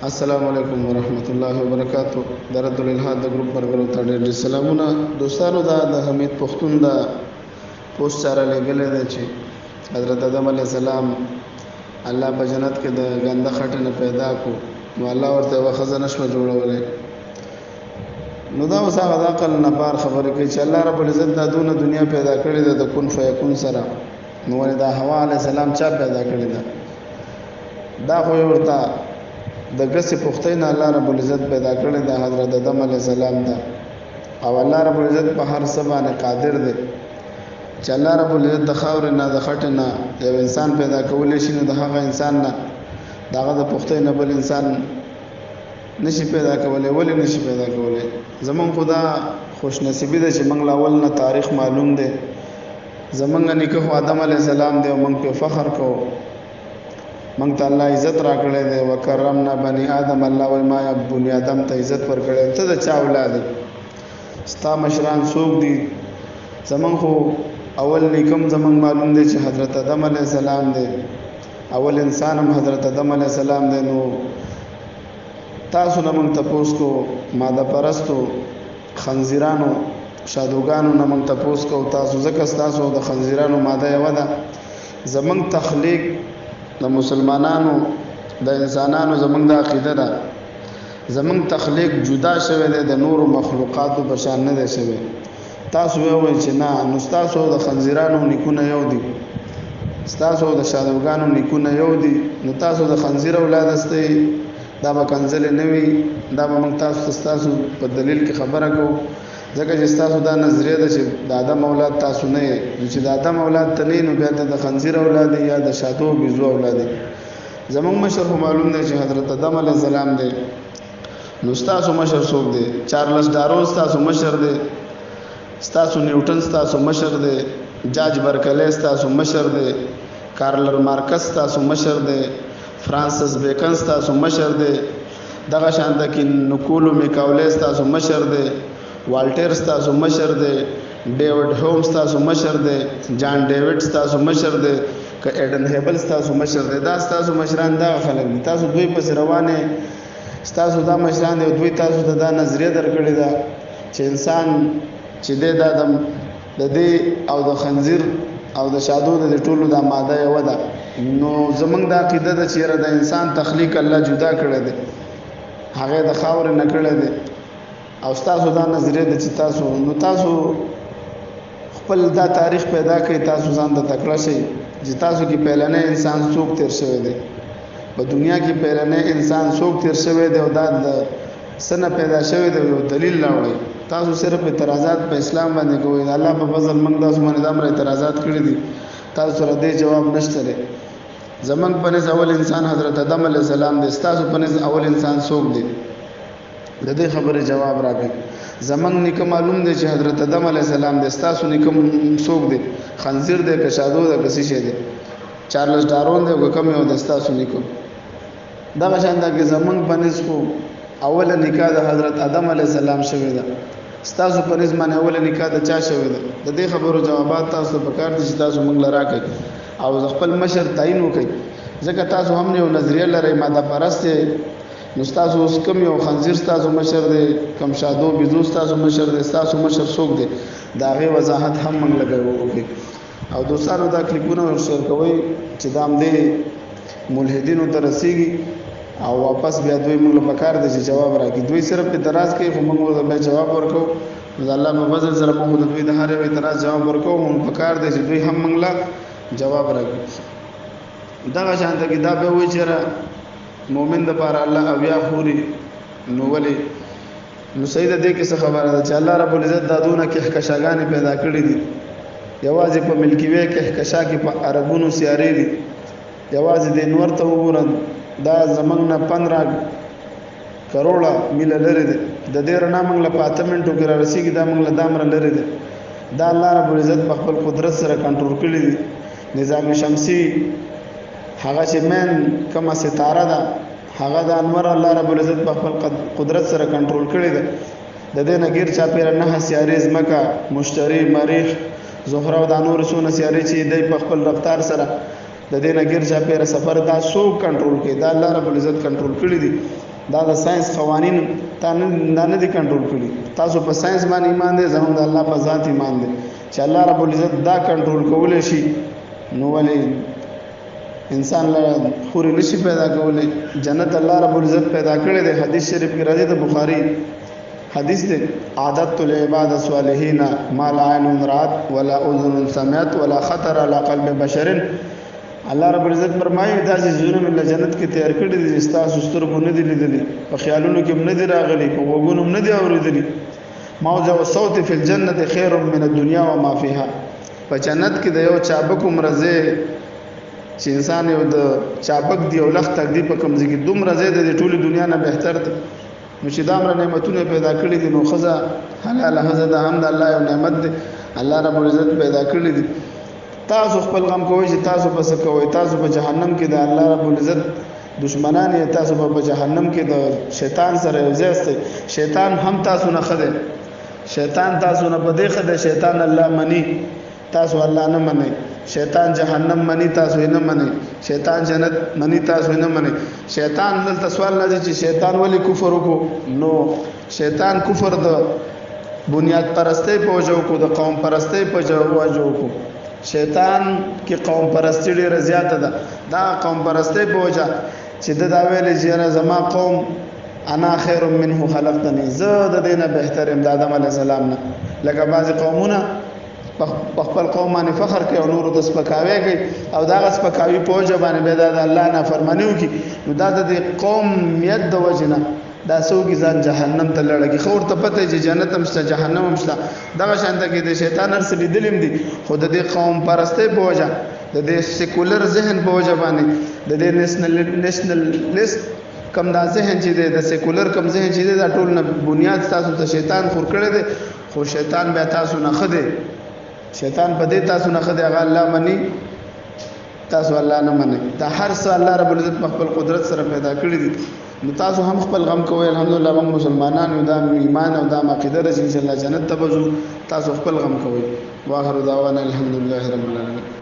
السلام علیکم ورحمت الله وبرکاتو. درد الالحاد د ګروپ مرګرو ته ډېر سلامونه. دوستانو د حمید پښتون د پوسټ سره لګلې ده چې حضرت آدم علیه السلام الله په جنت کې د ګنده خټې نه پیدا کو، نو الله ورته یوه ښځه نشوه جوړولی. نو دا اوس هغه د عقل نه بار خبرې کوي چې الله رب العزت دا دونه دنیا پیدا کړې ده د کن فیکون سره. نو ولې دا حوا علیه السلام چا پیدا کړې ده؟ دا خو ورته د ګسې پختۍ نه الله رب العزت پیدا کړی د حضرت آدم علیه السلام ده، او الله رب العزت په هر څه باندې قادر دی چې الله رب العزت د خاورې نه د خټې نه یو انسان پیدا کولی شي، نو د هغه انسان نه د هغه د پختۍ نه بل انسان نشي پیدا کولی. ولې نشي پیدا کولی؟ زمونږ خو دا خوش نصیبي ده چې موږ له اول نه تاریخ معلوم دی. زمونږ نیکه خو آدم علیه السلام دی او موږ پرې فخر کوو. موږ ته الله عزت را کړی دی، وکرمنا بني آدم. الله وایي ما بني آدم ته عزت ورکړی. ته د چا اولاد یې؟ ستا مشران څوک دي؟ زمونږ خو اول نیکم زمونږ معلوم دی چې حضرت آدم علیه السلام دی، اول انسان هم حضرت آدم علیه السلام دی. نو تاسو نه موږ تپوس کو، ماده پرستو خنزیرانو شادوګانو نه موږ تپوس کو تاسو، ځکه ستاسو د خنزیرانو ماده یوه ده. زمونږ تخلیق د مسلمانانو د انسانانو زمونږ د عقیده ده، زمونږ تخلیق جدا شوی دی د نورو مخلوقاتو په شان نه دی شوی. تاسو وایئ چې نه، نو ستاسو د خنزیرانو نیکونه یو دي، ستاسو د شادوګانو نیکونه یو دي، نو تاسو د خنزیر اولاد استئ. دا به کنځلې نه وي، دا به موږ تاسو ته ستاسو په دلیل کې خبره کوو، ځکه چې ستاسو دا نظریه ده چې د آدم اولاد تاسو نه یې. چې د آدم اولاد ته نه یې، نو بیا ته د خنزیر اولاد یا د شادو بیزو اولاد. زمونږ مشر خو معلوم دی چې حضرت آدم علیه السلام دی. نو ستاسو مشر څوک دی؟ چارلس ډارون ستاسو مشر دی، ستاسو نیوټن ستاسو مشر دی، جاج برکلی ستاسو مشر دی، کارل مارکس ستاسو مشر دی، فرانسس بیکن ستاسو مشر دی، دغه شانته کې نکولو میکاولی ستاسو مشر دی، والټر ستاسو مشر دی، ډیوډ هوم ستاسو مشر دی، جان ډیوډ ستاسو مشر دی، که ایډن هیبل ستاسو مشر دی. دا ستاسو مشران دغه خلک دي. تاسو دوی پسې روانې، ستاسو دا مشران دی، دوی تاسو ته دا نظریه درکړې ده چې انسان چې دی دا د دې او د خنزیر او د شادو د ټولو دا ماده یوه ده. نو زمونږ دا عقیده ده چې یاره د انسان تخلیق الله جدا کړی دی، هغه د خاورې نه کړی دی. او ستاسو دا نظریه ده چې تاسو خپل دا تاریخ پیدا کړئ، تاسو ځان ته تکړه شئ چې تاسو کې پهلنی انسان څوک تیر شوی دی، په دنیا کې پهلنی انسان څوک تیر شوی دی او دا د څه نه پیدا شوی دی، یو دلیل راوړئ. تاسو صرف اعتراضات په اسلام باندې کوئ. د الله په فضل موږ تاسو باندې دا اعتراضات کړي دي، تاسو سره دې جواب نشته دی. زمونږ په نس اول انسان حضرت آدم علیه السلام دی، ستاسو په نس اول انسان څوک دی؟ د دې خبرې جواب راکړئ. زمونږ نیکه معلوم دی چې حضرت آدم علیه السلام دی، ستاسو نیکه څوک دی؟ خنزیر دی که شادو دی که څه شی دی؟ چارلس ډارون دی که کوم یو دی ستاسو نیکه؟ دغه شانته کې زمونږ په نس خو اوله نکاح د حضرت آدم علیه السلام شوې ده، ستاسو په نس باندې اوله نکاح د چا شوې ده؟ د دې خبرو جوابات تاسو ته پکار دي چې تاسو موږ له راکړئ او د خپل مشر تعین وکړئ، ځکه تاسو هم یو نظریه لرئ ماده پرست یې. نو ستاسو اوس کوم یو خنزیر ستاسو مشر دی، کوم شادو بیزو ستاسو مشر دی، ستاسو مشر څوک دی؟ د هغې وضاحت هم موږ لږ وکړئ. او دوستانو دا کلیپونه ورشیر کوئ چې دا همدې ملحدینو ته رسیږي او واپس بیا دوی موږ له پکار دی چې جواب راکړي. دوی صرف اعتراض کوي خو موږ ورته بیا جواب ورکوو. نو د الله په فضل سره موږ د دوی د هر یو اعتراض جواب ورکوو. موږ پکار دی چې دوی هم موږ له جواب راکړي. دغه شانته کې دا به وایي چې مؤمن دپاره الله اویا خوري. نو ولې؟ نو صحیح ده. دې کې څه خبره ده چې الله رب العزت دا دونه کهکشاګانې پیدا کړي دي. یوازې په ملکی وی کهکشا کې په عربونو سیارې دي. یوازې د انور ته وګوره، دا زمونږ نه 15 کروڑه میله لرې دی. د دې رڼا موږ له په 8 منټو کې را رسېږي، دا موږ له دامره لرې دی. دا الله رب العزت په خپل قدرت سره کنټرول کړي دي. نظام شمسي هغه چې مین کومه ستاره ده، هغه د انور الله رب العزت په خپل قدرت سره کنټرول کړي ده. د دې نه غیر چاپیره 9 سیارې ځمکه، مشتري، مریخ، زهره او د نور څونه سیارې چې دی په خپل رفتار سره د دې نه غیر چاپیره سفر دا څوک کنټرول کوي؟ دا الله رب العزت کنټرول کړي دي. دا د ساينس قوانین تا نه دي کنټرول کړي. تاسو په ساينس باندې ایمان دي، زموږ د الله په ذات ایمان دي چې الله رب العزت دا کنټرول کولای شي. نو ولې انسان له خوري نشي پیدا کولای؟ جنت الله رب العزت پیدا کړی دی. حدیث شریف کې راځي د بخاری حدیث دی، عادت العباد الصالحین ما لا عین رات ولا اذن سمعت ولا خطر على قلب بشر. الله رب العزت فرمایي دا چې زونه له جنت کې تیار کړی دي، تاسو سترګو نه دي لیدلي، په خیالونو کې نه دي راغلي، په وګونو نه دي اوریدلي. موضع الصوت فی الجنه خیر من الدنيا وما فيها. په جنت کې د یو چابک مرزه چې انسان یو د چابک دی او لخت تک دی په کمزې کې دومره زیاده د ټولي دنیا نه بهتر دی. نو چې دا امر نعمتونه پیدا کړی دي، نو خزه حلال خزه د هم د الله یو نعمت دی، الله رب العزت پیدا کړی دي. تاسو خپل غم کوئ چې تاسو پس کوئ، تاسو په جهنم کې د الله رب العزت دشمنان یې، تاسو په جهنم کې د شیطان سره یو ځای استئ. شیطان هم تاسو نه خده، شیطان تاسو نه بده خده. شیطان الله منی، تاسو الله نه منئ. شیطان جهنم منی، تاسو نه منئ. شیطان جنت منی، تاسو نه منئ. شیطان دلته سوال لږ چې شیطان ولی کفر وکړو؟ نو شیطان کفر د بنیاد پرستی په وجه وکړو، د قوم پرستی په وجه وکړو. شیطان کې قوم پرستی ډیره زیاته ده. دا قوم پرستی په وجه چې د دا ویلې چې زما قوم انا خیر منه خلقتنی، زه د دینه بهتر ام د آدم علی السلام نه. لکه بعضی قومونه په خپل قوم باندې فخر کوي او نور د سپکاوي کوي، او دا سپکاوي په وجه باندې به د الله نه فرمانی وکي. نو دا د قومیت د وجه نه دا څوک ځان جهنم ته لړګي. خو ورته پته چې جنت هم شته، جهنم هم شته. دغه شانته کې د شیطان هر څه لیدلم دي، خو د دې قوم پرستی په وجه، د دې سیکولر ذهن په وجه باندې، د دې نېشنلست کم دا ذهن چې د سیکولر کم ذهن چې دا ټول نه بنیاد تاسو ته شیطان خور کړی دی. خو شیطان بیا تاسو نه خده، شیطان په دې تاسو نه خده، هغه الله مني، تاسو الله نه منئ. دا هر څه الله رب العزت په خپل قدرت سره پیدا کړی دي. نو تاسو هم خپل غم کوئ. الحمدلله موږ مسلمانان یو، دا ایمان او دا عقیده ده چې ان شاء الله جنت ته بځو. تاسو خپل غم کوئ. واخر دعوانا الحمدلله رب العالمین.